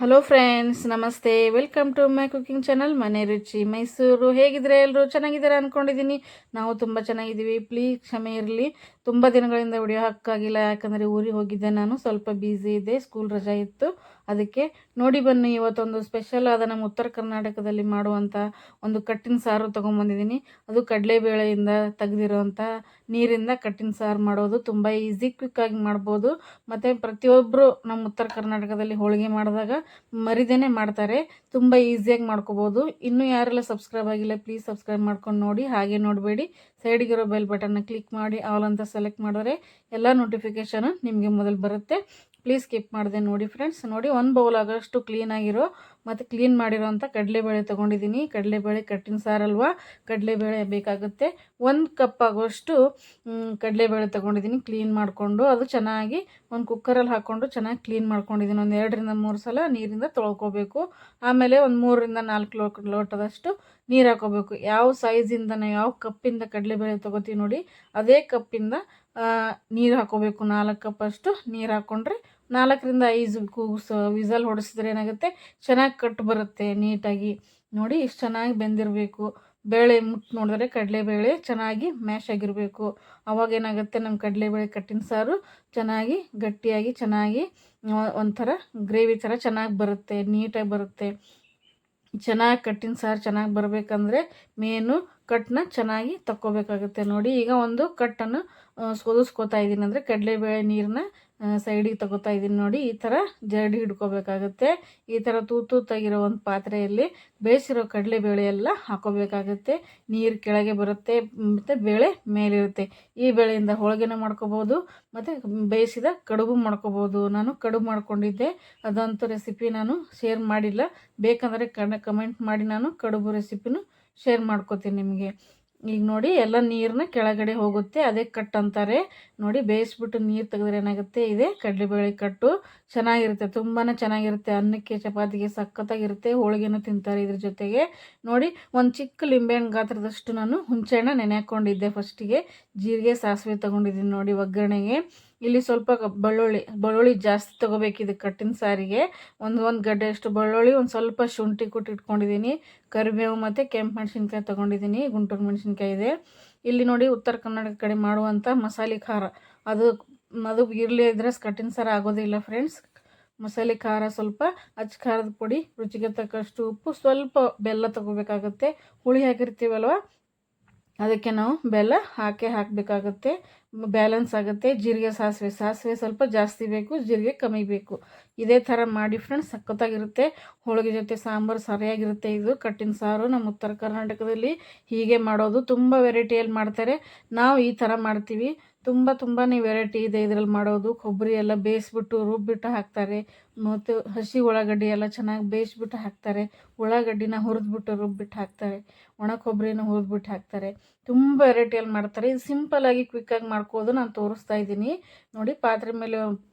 Hello friends, ನಮಸ್ತೆ. Welcome to my cooking channel ಮನೆ ರುಚಿ ಮೈಸೂರು. ಹೇಗಿದ್ರೆ ಎಲ್ಲರೂ ಚೆನ್ನಾಗಿದ್ದೀರಾ ಅಂದ್ಕೊಂಡಿದ್ದೀನಿ. ನಾವು ತುಂಬ ಚೆನ್ನಾಗಿದ್ದೀವಿ. ಪ್ಲೀಸ್ ಕ್ಷಮೆ ಇರಲಿ, ತುಂಬ ದಿನಗಳಿಂದ ವಿಡಿಯೋ ಹಾಕೋಕ್ಕಾಗಿಲ್ಲ. ಯಾಕಂದರೆ ಊರಿಗೆ ಹೋಗಿದ್ದೆ, ನಾನು ಸ್ವಲ್ಪ ಬ್ಯುಸಿ ಇದ್ದೆ, ಸ್ಕೂಲ್ ರಜೆ ಇತ್ತು. ಅದಕ್ಕೆ ನೋಡಿ ಬನ್ನಿ, ಇವತ್ತೊಂದು ಸ್ಪೆಷಲ್ ಆದ ನಮ್ಮ ಉತ್ತರ ಕರ್ನಾಟಕದಲ್ಲಿ ಮಾಡುವಂಥ ಒಂದು ಕಟ್ಟಿನ ಸಾರು ತೊಗೊಂಬಂದಿದ್ದೀನಿ. ಅದು ಕಡಲೆಬೇಳೆಯಿಂದ ತೆಗೆದಿರೋವಂಥ ನೀರಿಂದ ಕಟ್ಟಿನ ಸಾರು ಮಾಡೋದು ತುಂಬ ಈಸಿ, ಕ್ವಿಕ್ಕಾಗಿ ಮಾಡ್ಬೋದು. ಮತ್ತು ಪ್ರತಿಯೊಬ್ಬರು ನಮ್ಮ ಉತ್ತರ ಕರ್ನಾಟಕದಲ್ಲಿ ಹೋಳಿಗೆ ಮಾಡಿದಾಗ ಮರಿದೇನೆ ಮಾಡ್ತಾರೆ. ತುಂಬ ಈಸಿಯಾಗಿ ಮಾಡ್ಕೋಬೋದು. ಇನ್ನೂ ಯಾರೆಲ್ಲ ಸಬ್ಸ್ಕ್ರೈಬ್ ಆಗಿಲ್ಲ ಪ್ಲೀಸ್ ಸಬ್ಸ್ಕ್ರೈಬ್ ಮಾಡ್ಕೊಂಡು ನೋಡಿ. ಹಾಗೆ ನೋಡಬೇಡಿ, ಸೈಡಿಗಿರೋ ಬೆಲ್ ಬಟನ್ನ ಕ್ಲಿಕ್ ಮಾಡಿ ಆಲ್ ಅಂತ ಸೆಲೆಕ್ಟ್ ಮಾಡಿದ್ರೆ ಎಲ್ಲ ನೋಟಿಫಿಕೇಷನು ನಿಮಗೆ ಮೊದಲು ಬರುತ್ತೆ. ಪ್ಲೀಸ್ ಸ್ಕಿಪ್ ಮಾಡಿದೆ ನೋಡಿ ಫ್ರೆಂಡ್ಸ್. ನೋಡಿ, ಒಂದು ಬೌಲ್ ಆಗೋಷ್ಟು ಕ್ಲೀನಾಗಿರೋ ಮತ್ತು ಕ್ಲೀನ್ ಮಾಡಿರೋಂಥ ಕಡಲೆಬೇಳೆ ತೊಗೊಂಡಿದ್ದೀನಿ. ಕಡಲೆಬೇಳೆ ಕಟ್ಟಿನ ಸಾರಲ್ವಾ, ಕಡಲೆಬೇಳೆ ಬೇಕಾಗುತ್ತೆ. 1 ಕಪ್ ಆಗೋಷ್ಟು ಕಡಲೆಬೇಳೆ ತೊಗೊಂಡಿದ್ದೀನಿ. ಕ್ಲೀನ್ ಮಾಡಿಕೊಂಡು ಅದು ಚೆನ್ನಾಗಿ ಒಂದು ಕುಕ್ಕರಲ್ಲಿ ಹಾಕ್ಕೊಂಡು ಚೆನ್ನಾಗಿ ಕ್ಲೀನ್ ಮಾಡ್ಕೊಂಡಿದ್ದೀನಿ. ಒಂದು 2 ರಿಂದ 3 ಸಲ ನೀರಿಂದ ತೊಳ್ಕೊಬೇಕು. ಆಮೇಲೆ ಒಂದು 3 ರಿಂದ 4 ಲೋಟದಷ್ಟು ನೀರು ಹಾಕೋಬೇಕು. ಯಾವ ಸೈಜಿಂದ ನಾವು ಯಾವ ಕಪ್ಪಿಂದ ಕಡಲೆಬೇಳೆ ತೊಗೋತೀವಿ ನೋಡಿ, ಅದೇ ಕಪ್ಪಿಂದ ನೀರು ಹಾಕೋಬೇಕು. 4 ಕಪ್ಪಷ್ಟು ನೀರು ಹಾಕ್ಕೊಂಡ್ರೆ 4 ರಿಂದ 5 ವಿಸಲ್ ಹೊಡಿಸಿದ್ರೆ ಏನಾಗುತ್ತೆ, ಚೆನ್ನಾಗಿ ಕಟ್ಟು ಬರುತ್ತೆ ನೀಟಾಗಿ. ನೋಡಿ, ಇಷ್ಟು ಚೆನ್ನಾಗಿ ಬೆಂದಿರಬೇಕು. ಬೇಳೆ ಮುಟ್ಟು ನೋಡಿದ್ರೆ ಕಡಲೆಬೇಳೆ ಚೆನ್ನಾಗಿ ಮ್ಯಾಶ್ ಆಗಿರಬೇಕು. ಅವಾಗ ಏನಾಗುತ್ತೆ, ನಮ್ಮ ಕಡಲೆಬೇಳೆ ಕಟ್ಟಿನ ಸಾರು ಚೆನ್ನಾಗಿ ಗಟ್ಟಿಯಾಗಿ ಚೆನ್ನಾಗಿ ಒಂಥರ ಗ್ರೇವಿ ಥರ ಚೆನ್ನಾಗಿ ಬರುತ್ತೆ, ನೀಟಾಗಿ ಬರುತ್ತೆ. ಚೆನ್ನಾಗಿ ಕಟ್ಟಿನ ಸಾರು ಚೆನ್ನಾಗಿ ಬರಬೇಕಂದ್ರೆ ಮೇನು ಕಟ್ಟನ್ನ ಚೆನ್ನಾಗಿ ತಕ್ಕೋಬೇಕಾಗುತ್ತೆ. ನೋಡಿ, ಈಗ ಒಂದು ಕಟ್ಟನ್ನು ಸೋದಿಸ್ಕೋತಾ ಇದ್ದೀನಿ, ಅಂದರೆ ಕಡಲೆಬೇಳೆ ನೀರನ್ನ ಸೈಡಿಗೆ ತಗೋತಾ ಇದ್ದೀನಿ. ನೋಡಿ, ಈ ಥರ ಜರಡಿ ಹಿಡ್ಕೋಬೇಕಾಗುತ್ತೆ. ಈ ಥರ ತೂತಾಗಿರೋ ಒಂದು ಪಾತ್ರೆಯಲ್ಲಿ ಬೇಯಿಸಿರೋ ಕಡಲೆಬೇಳೆ ಎಲ್ಲ ಹಾಕೋಬೇಕಾಗುತ್ತೆ. ನೀರು ಕೆಳಗೆ ಬರುತ್ತೆ ಮತ್ತು ಬೇಳೆ ಮೇಲಿರುತ್ತೆ. ಈ ಬೇಳೆಯಿಂದ ಹೋಳಿಗೆನ ಮಾಡ್ಕೋಬೋದು ಮತ್ತು ಬೇಯಿಸಿದ ಕಡುಬು ಮಾಡ್ಕೋಬೋದು. ನಾನು ಕಡುಬು ಮಾಡ್ಕೊಂಡಿದ್ದೆ, ಅದಂತೂ ರೆಸಿಪಿ ನಾನು ಶೇರ್ ಮಾಡಿಲ್ಲ. ಬೇಕಂದರೆ ಕಮೆಂಟ್ ಮಾಡಿ, ನಾನು ಕಡುಬು ರೆಸಿಪಿನೂ ಶೇರ್ ಮಾಡ್ಕೋತೀನಿ ನಿಮಗೆ. ಈಗ ನೋಡಿ, ಎಲ್ಲ ನೀರನ್ನ ಕೆಳಗಡೆ ಹೋಗುತ್ತೆ, ಅದೇ ಕಟ್ ಅಂತಾರೆ. ನೋಡಿ, ಬೇಯಿಸ್ಬಿಟ್ಟು ನೀರು ತೆಗೆದ್ರೆ ಏನಾಗುತ್ತೆ, ಇದೆ ಕಡಲೆಬೇಳೆ ಕಟ್ಟು. ಚೆನ್ನಾಗಿರುತ್ತೆ, ತುಂಬಾ ಚೆನ್ನಾಗಿರುತ್ತೆ. ಅನ್ನಕ್ಕೆ ಚಪಾತಿಗೆ ಸಖತ್ತಾಗಿರುತ್ತೆ. ಹೋಳಿಗೆನೂ ತಿಂತಾರೆ ಇದ್ರ ಜೊತೆಗೆ. ನೋಡಿ, ಒಂದು ಚಿಕ್ಕ ಲಿಂಬೆಹಣ್ಣು ಗಾತ್ರದಷ್ಟು ನಾನು ಹುಣಸೆಹಣ್ಣ ನೆನೆ ಹಾಕ್ಕೊಂಡಿದ್ದೆ. ಫಸ್ಟಿಗೆ ಜೀರಿಗೆ ಸಾಸಿವೆ ತೊಗೊಂಡಿದ್ದೀನಿ ನೋಡಿ ಒಗ್ಗರಣೆಗೆ. ಇಲ್ಲಿ ಸ್ವಲ್ಪ ಬೆಳ್ಳುಳ್ಳಿ ಜಾಸ್ತಿ ತೊಗೋಬೇಕಿದೆ ಕಟ್ಟಿನ ಸಾರಿಗೆ. ಒಂದು ಗಡ್ಡೆಯಷ್ಟು ಬೆಳ್ಳುಳ್ಳಿ, ಒಂದು ಸ್ವಲ್ಪ ಶುಂಠಿ ಕುಟ್ಟಿ ಇಟ್ಕೊಂಡಿದ್ದೀನಿ. ಕರಿಬೇವು ಮತ್ತು ಕೆಂಪು ಮೆಣಸಿನ್ಕಾಯಿ ತೊಗೊಂಡಿದ್ದೀನಿ, ಗುಂಟೂರು ಮೆಣಸಿನ್ಕಾಯಿ ಇದೆ. ಇಲ್ಲಿ ನೋಡಿ, ಉತ್ತರ ಕರ್ನಾಟಕ ಕಡೆ ಮಾಡುವಂಥ ಮಸಾಲೆ ಖಾರ, ಅದು ಇರಲಿ ಇದ್ರೆ ಕಟ್ಟಿನ ಸಾರು ಆಗೋದಿಲ್ಲ ಫ್ರೆಂಡ್ಸ್. ಮಸಾಲೆ ಖಾರ, ಸ್ವಲ್ಪ ಅಚ್ಚ ಖಾರದ ಪುಡಿ, ರುಚಿಗೆ ತಕ್ಕಷ್ಟು ಉಪ್ಪು, ಸ್ವಲ್ಪ ಬೆಲ್ಲ ತೊಗೋಬೇಕಾಗುತ್ತೆ. ಹುಳಿ ಹಾಕಿರ್ತೀವಲ್ವ, ಅದಕ್ಕೆ ನಾವು ಬೆಲ್ಲ ಹಾಕಬೇಕಾಗುತ್ತೆ, ಬ್ಯಾಲೆನ್ಸ್ ಆಗುತ್ತೆ. ಜೀರಿಗೆ ಸಾಸಿವೆ ಸ್ವಲ್ಪ ಜಾಸ್ತಿ ಬೇಕು, ಜೀರಿಗೆ ಕಮ್ಮಿ ಬೇಕು. ಇದೇ ಥರ ಮಾಡಿ ಫ್ರೆಂಡ್ಸ್, ಸಖತ್ತಾಗಿರುತ್ತೆ. ಹೋಳಿಗೆ ಜೊತೆ ಸಾಂಬಾರು ಸರಿಯಾಗಿರುತ್ತೆ. ಇದು ಕಟ್ಟಿನ ಸಾರು ನಮ್ಮ ಉತ್ತರ ಕರ್ನಾಟಕದಲ್ಲಿ ಹೀಗೆ ಮಾಡೋದು. ತುಂಬ ವೆರೈಟಿಯಲ್ಲಿ ಮಾಡ್ತಾರೆ, ನಾವು ಈ ಥರ ಮಾಡ್ತೀವಿ. ತುಂಬಾ ವೆರೈಟಿ ಇದೆ ಇದರಲ್ಲಿ ಮಾಡೋದು. ಕೊಬ್ಬರಿ ಎಲ್ಲ ಬೇಯಿಸ್ಬಿಟ್ಟು ರುಬ್ಬಿಟ್ಟು ಹಾಕ್ತಾರೆ, ಮತ್ತು ಹಸಿ ಉಳ್ಳಾಗಡ್ಡಿ ಎಲ್ಲ ಚೆನ್ನಾಗಿ ಬೇಯಿಸ್ಬಿಟ್ಟು ಹಾಕ್ತಾರೆ. ಉಳ್ಳಾಗಡ್ಡಿನ ಹುರಿದ್ಬಿಟ್ಟು ರುಬ್ಬಿಟ್ಟು ಹಾಕ್ತಾರೆ, ಒಣ ಕೊಬ್ಬರಿನ ಹುರಿದ್ಬಿಟ್ಟು ಹಾಕ್ತಾರೆ. ತುಂಬ ವೆರೈಟಿಯಲ್ಲಿ ಮಾಡ್ತಾರೆ. ಇದು ಸಿಂಪಲ್ಲಾಗಿ ಕ್ವಿಕ್ಕಾಗಿ ಮಾಡ್ಕೋದು, ನಾನು ತೋರಿಸ್ತಾ ಇದ್ದೀನಿ. ನೋಡಿ, ಪಾತ್ರೆ ಮೇಲೆ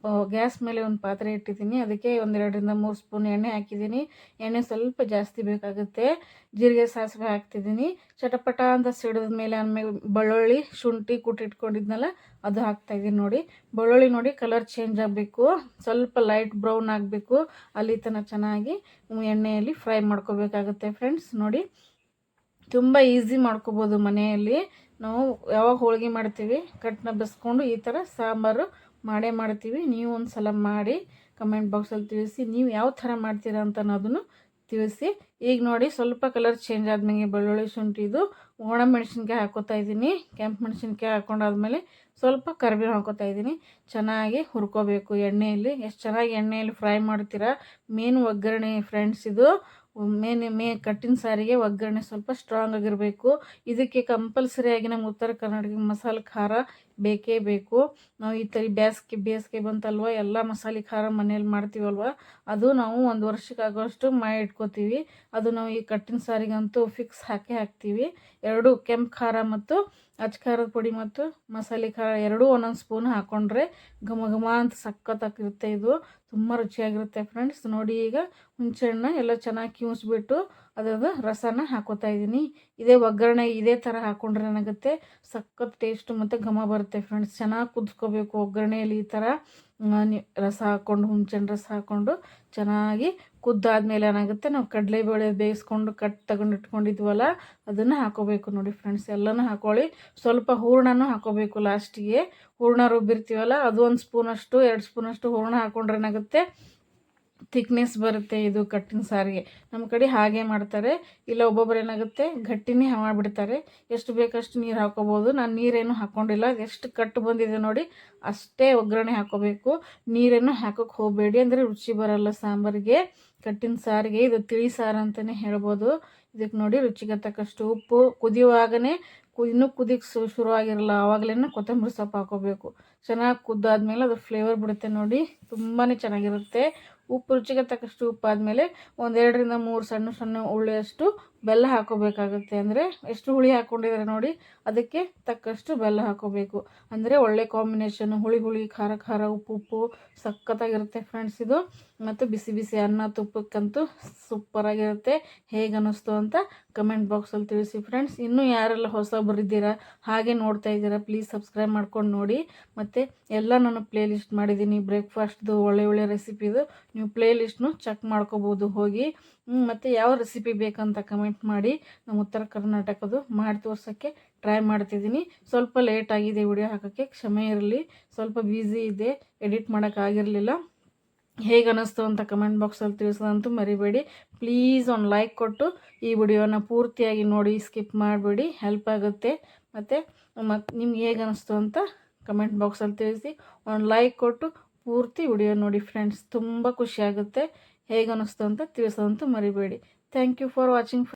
ಗ್ಯಾಸ್ ಮೇಲೆ ಒಂದು ಪಾತ್ರೆ ಇಟ್ಟಿದ್ದೀನಿ. ಅದಕ್ಕೆ 1 ರಿಂದ 3 ಸ್ಪೂನ್ ಎಣ್ಣೆ ಹಾಕಿದ್ದೀನಿ. ಎಣ್ಣೆ ಸ್ವಲ್ಪ ಜಾಸ್ತಿ ಬೇಕಾಗುತ್ತೆ. ಜೀರಿಗೆ ಸಾಸಿವೆ ಹಾಕ್ತಿದ್ದೀನಿ. ಚಟಪಟ ಅಂತ ಸಿಡಿದ ಮೇಲೆ ಆಮೇಲೆ ಬೆಳ್ಳುಳ್ಳಿ ಶುಂಠಿ ಕುಟ್ಟಿಟ್ಕೊಂಡಿದ್ನಲ್ಲ, ಅದು ಹಾಕ್ತಾಯಿದ್ದೀನಿ. ನೋಡಿ, ಬೆಳ್ಳುಳ್ಳಿ ನೋಡಿ ಕಲರ್ ಚೇಂಜ್ ಆಗಬೇಕು, ಸ್ವಲ್ಪ ಲೈಟ್ ಬ್ರೌನ್ ಆಗಬೇಕು, ಅಲ್ಲಿ ತನಕ ಚೆನ್ನಾಗಿ ಎಣ್ಣೆಯಲ್ಲಿ ಫ್ರೈ ಮಾಡ್ಕೋಬೇಕಾಗುತ್ತೆ ಫ್ರೆಂಡ್ಸ್. ನೋಡಿ, ತುಂಬ ಈಸಿ ಮಾಡ್ಕೋಬೋದು ಮನೆಯಲ್ಲಿ. ನಾವು ಯಾವಾಗ ಹೋಳಿಗೆ ಮಾಡ್ತೀವಿ, ಕಟ್ಟನ್ನ ಬೆಸ್ಕೊಂಡು ಈ ಥರ ಸಾಂಬಾರು ಮಾಡೇ ಮಾಡ್ತೀವಿ. ನೀವು ಒಂದು ಸಲ ಮಾಡಿ ಕಮೆಂಟ್ ಬಾಕ್ಸಲ್ಲಿ ತಿಳಿಸಿ, ನೀವು ಯಾವ ಥರ ಮಾಡ್ತೀರಾ ಅಂತ ಅನ್ನೋದನ್ನು ತಿಳಿಸಿ. ಈಗ ನೋಡಿ, ಸ್ವಲ್ಪ ಕಲರ್ ಚೇಂಜ್ ಆದಮೇಲೆ ಬೆಳ್ಳುಳ್ಳಿ ಶುಂಠಿದು ಒಣ ಮೆಣಸಿನ್ಕಾಯಿ ಹಾಕೋತಾ ಇದ್ದೀನಿ. ಕೆಂಪು ಮೆಣಸಿನ್ಕಾಯಿ ಹಾಕೊಂಡಾದ್ಮೇಲೆ ಸ್ವಲ್ಪ ಕರಿಬೇವು ಹಾಕೋತಾ ಇದ್ದೀನಿ. ಚೆನ್ನಾಗಿ ಹುರ್ಕೋಬೇಕು ಎಣ್ಣೆಯಲ್ಲಿ. ಎಷ್ಟು ಚೆನ್ನಾಗಿ ಎಣ್ಣೆಯಲ್ಲಿ ಫ್ರೈ ಮಾಡ್ತೀರಾ. ಮೇನ್ ಒಗ್ಗರಣೆ ಫ್ರೆಂಡ್ಸ್ ಇದು. ಕಟ್ಟಿನ ಸಾರಿಗೆ ಒಗ್ಗರಣೆ ಸ್ವಲ್ಪ ಸ್ಟ್ರಾಂಗ್ ಆಗಿರಬೇಕು. ಇದಕ್ಕೆ ಕಂಪಲ್ಸರಿಯಾಗಿ ನಮ್ಮ ಉತ್ತರ ಕರ್ನಾಟಕ ಮಸಾಲೆ ಖಾರ ಬೇಕೇ ಬೇಕು. ನಾವು ಈ ಥರ ಬೇಸಿಗೆ ಬಂತಲ್ವ, ಎಲ್ಲ ಮಸಾಲೆ ಖಾರ ಮನೇಲಿ ಮಾಡ್ತೀವಲ್ವ, ಅದು ನಾವು 1 ವರ್ಷಕ್ಕಾಗೋಷ್ಟು ಮಾಡಿ ಇಟ್ಕೋತೀವಿ. ಅದು ನಾವು ಈ ಕಟ್ಟಿನ ಸಾರಿಗಂತೂ ಫಿಕ್ಸ್ ಹಾಕ್ತೀವಿ. 2 ಕೆಂಪು ಖಾರ ಮತ್ತು ಅಚ್ಚ ಖಾರದ ಪುಡಿ ಮತ್ತು ಮಸಾಲೆ ಖಾರ ಎರಡೂ 1 ಸ್ಪೂನ್ ಹಾಕ್ಕೊಂಡ್ರೆ ಘಮ ಘಮ ಅಂತ ಸಖತ್ತಾಗಿರುತ್ತೆ. ಇದು ತುಂಬ ರುಚಿಯಾಗಿರುತ್ತೆ ಫ್ರೆಂಡ್ಸ್. ನೋಡಿ, ಈಗ ಹುಣಸೆಹಣ್ಣು ಎಲ್ಲ ಚೆನ್ನಾಗಿ ಕಿವುಚ್ಬಿಟ್ಟು ಅದ್ರದ್ದು ರಸನ ಹಾಕೋತಾ ಇದ್ದೀನಿ. ಇದೇ ಒಗ್ಗರಣೆ ಇದೇ ಥರ ಹಾಕ್ಕೊಂಡ್ರೆ ಏನಾಗುತ್ತೆ, ಸಖತ್ ಟೇಸ್ಟು ಮತ್ತು ಘಮ ಬರುತ್ತೆ ಫ್ರೆಂಡ್ಸ್. ಚೆನ್ನಾಗಿ ಕುದಿಸ್ಕೋಬೇಕು ಒಗ್ಗರಣೆಯಲ್ಲಿ. ಈ ಥರ ರಸ ಹಾಕ್ಕೊಂಡು, ಹುಣಸೆಹಣ್ಣು ರಸ ಹಾಕ್ಕೊಂಡು ಚೆನ್ನಾಗಿ ಕುದ್ದಾದ್ಮೇಲೆ ಏನಾಗುತ್ತೆ, ನಾವು ಕಡಲೆಬೇಳೆ ಬೇಯಿಸ್ಕೊಂಡು ತಗೊಂಡು ಇಟ್ಕೊಂಡಿದ್ವಲ್ಲ ಅದನ್ನು ಹಾಕೋಬೇಕು ನೋಡಿ ಫ್ರೆಂಡ್ಸ್. ಎಲ್ಲನೂ ಹಾಕೊಳ್ಳಿ. ಸ್ವಲ್ಪ ಹೂರಣನೂ ಹಾಕೋಬೇಕು ಲಾಸ್ಟಿಗೆ. ಹೂರಣ ರುಬ್ಬಿರ್ತೀವಲ್ಲ ಅದು 1 ಸ್ಪೂನಷ್ಟು 2 ಸ್ಪೂನಷ್ಟು ಹೂರಣ ಹಾಕೊಂಡ್ರೆ ಏನಾಗುತ್ತೆ, ಥಿಕ್ನೆಸ್ ಬರುತ್ತೆ ಇದು ಕಟ್ಟಿನ ಸಾರಿಗೆ. ನಮ್ಮ ಕಡೆ ಹಾಗೆ ಮಾಡ್ತಾರೆ. ಇಲ್ಲ ಒಬ್ಬೊಬ್ರು ಏನಾಗುತ್ತೆ ಗಟ್ಟಿನೇ ಮಾಡಿಬಿಡ್ತಾರೆ. ಎಷ್ಟು ಬೇಕಷ್ಟು ನೀರು ಹಾಕೋಬೋದು. ನಾನು ನೀರೇನು ಹಾಕ್ಕೊಂಡಿಲ್ಲ. ಎಷ್ಟು ಕಟ್ಟು ಬಂದಿದೆ ನೋಡಿ ಅಷ್ಟೇ ಒಗ್ಗರಣೆ ಹಾಕೋಬೇಕು. ನೀರೇನು ಹಾಕೋಕ್ಕೆ ಹೋಗಬೇಡಿ, ಅಂದರೆ ರುಚಿ ಬರಲ್ಲ ಸಾಂಬಾರಿಗೆ. ಕಟ್ಟಿನ ಸಾರಿಗೆ ಇದು ತಿಳಿ ಸಾರು ಅಂತಲೇ ಹೇಳ್ಬೋದು. ಇದಕ್ಕೆ ನೋಡಿ ರುಚಿಗೆ ತಕ್ಕಷ್ಟು ಉಪ್ಪು. ಕುದಿಯುವಾಗನೇ ಇನ್ನೂ ಕುದಿಗೆ ಶುರು ಆಗಿರಲ್ಲ ಆವಾಗಲೇ ಕೊತ್ತಂಬರಿ ಸೊಪ್ಪು ಹಾಕೋಬೇಕು. ಚೆನ್ನಾಗಿ ಕುದ್ದಾದ್ಮೇಲೆ ಅದು ಫ್ಲೇವರ್ ಬಿಡುತ್ತೆ ನೋಡಿ, ತುಂಬಾ ಚೆನ್ನಾಗಿರುತ್ತೆ. ಉಪ್ಪು ರುಚಿಗೆ ತಕ್ಕಷ್ಟು ಉಪ್ಪು ಆದಮೇಲೆ 1 2 ರಿಂದ 3 ಸಣ್ಣ ಸಣ್ಣ ಉಳ್ಳಿಯಷ್ಟು ಬೆಲ್ಲ ಹಾಕೋಬೇಕಾಗುತ್ತೆ. ಅಂದರೆ ಎಷ್ಟು ಹುಳಿ ಹಾಕ್ಕೊಂಡಿದ್ದಾರೆ ನೋಡಿ ಅದಕ್ಕೆ ತಕ್ಕಷ್ಟು ಬೆಲ್ಲ ಹಾಕೋಬೇಕು. ಅಂದರೆ ಒಳ್ಳೆ ಕಾಂಬಿನೇಷನ್, ಹುಳಿ ಹುಳಿ ಖಾರ ಖಾರ ಉಪ್ಪು ಉಪ್ಪು ಸಖತ್ತಾಗಿರುತ್ತೆ ಫ್ರೆಂಡ್ಸ್ ಇದು. ಮತ್ತು ಬಿಸಿ ಬಿಸಿ ಅನ್ನ ತುಪ್ಪಕ್ಕಂತೂ ಸೂಪರಾಗಿರುತ್ತೆ. ಹೇಗೆ ಅನ್ನಿಸ್ತು ಅಂತ ಕಮೆಂಟ್ ಬಾಕ್ಸಲ್ಲಿ ತಿಳಿಸಿ ಫ್ರೆಂಡ್ಸ್. ಇನ್ನೂ ಯಾರೆಲ್ಲ ಹೊಸಬರಿದ್ದೀರಾ ಹಾಗೆ ನೋಡ್ತಾ ಇದ್ದೀರಾ ಪ್ಲೀಸ್ ಸಬ್ಸ್ಕ್ರೈಬ್ ಮಾಡ್ಕೊಂಡು ನೋಡಿ. ಮತ್ತು ಎಲ್ಲ ನಾನು ಪ್ಲೇ ಲಿಸ್ಟ್ ಮಾಡಿದ್ದೀನಿ ಬ್ರೇಕ್ಫಾಸ್ಟ್ದು ಒಳ್ಳೆ ರೆಸಿಪಿದು. ನೀವು ಪ್ಲೇ ಲಿಸ್ಟ್ನು ಚೆಕ್ ಮಾಡ್ಕೋಬೋದು ಹೋಗಿ. ಮತ್ತು ಯಾವ ರೆಸಿಪಿ ಬೇಕಂತ ಕಮೆಂಟ್ ಮಾಡಿ. ನಮ್ಮ ಉತ್ತರ ಕರ್ನಾಟಕದ್ದು ಮಾಡಿ ತೋರ್ಸೋಕ್ಕೆ ಟ್ರೈ ಮಾಡ್ತಿದ್ದೀನಿ. ಸ್ವಲ್ಪ ಲೇಟ್ ಆಗಿದೆ ವಿಡಿಯೋ ಹಾಕೋಕ್ಕೆ, ಕ್ಷಮೆ ಇರಲಿ. ಸ್ವಲ್ಪ ಬ್ಯುಸಿ ಇದೆ, ಎಡಿಟ್ ಮಾಡೋಕ್ಕಾಗಿರಲಿಲ್ಲ. ಹೇಗೆ ಅನ್ನಿಸ್ತು ಅಂತ ಕಮೆಂಟ್ ಬಾಕ್ಸಲ್ಲಿ ತಿಳಿಸೋದಂತೂ ಮರಿಬೇಡಿ. ಪ್ಲೀಸ್ ಒಂದು ಲೈಕ್ ಕೊಟ್ಟು ಈ ವಿಡಿಯೋನ ಪೂರ್ತಿಯಾಗಿ ನೋಡಿ, ಸ್ಕಿಪ್ ಮಾಡಬೇಡಿ, ಹೆಲ್ಪ್ ಆಗುತ್ತೆ. ಮತ್ತು ನಿಮ್ಗೆ ಹೇಗೆ ಅನ್ನಿಸ್ತು ಅಂತ ಕಮೆಂಟ್ ಬಾಕ್ಸಲ್ಲಿ ತಿಳಿಸಿ. ಒಂದು ಲೈಕ್ ಕೊಟ್ಟು ಪೂರ್ತಿ ವಿಡಿಯೋ ನೋಡಿ ಫ್ರೆಂಡ್ಸ್, ತುಂಬ ಖುಷಿಯಾಗುತ್ತೆ. ಹೇಗೆ ಅನ್ನಿಸ್ತು ಅಂತ ತಿಳಿಸೋದಂತೂ ಮರಿಬೇಡಿ. Thank you for watching.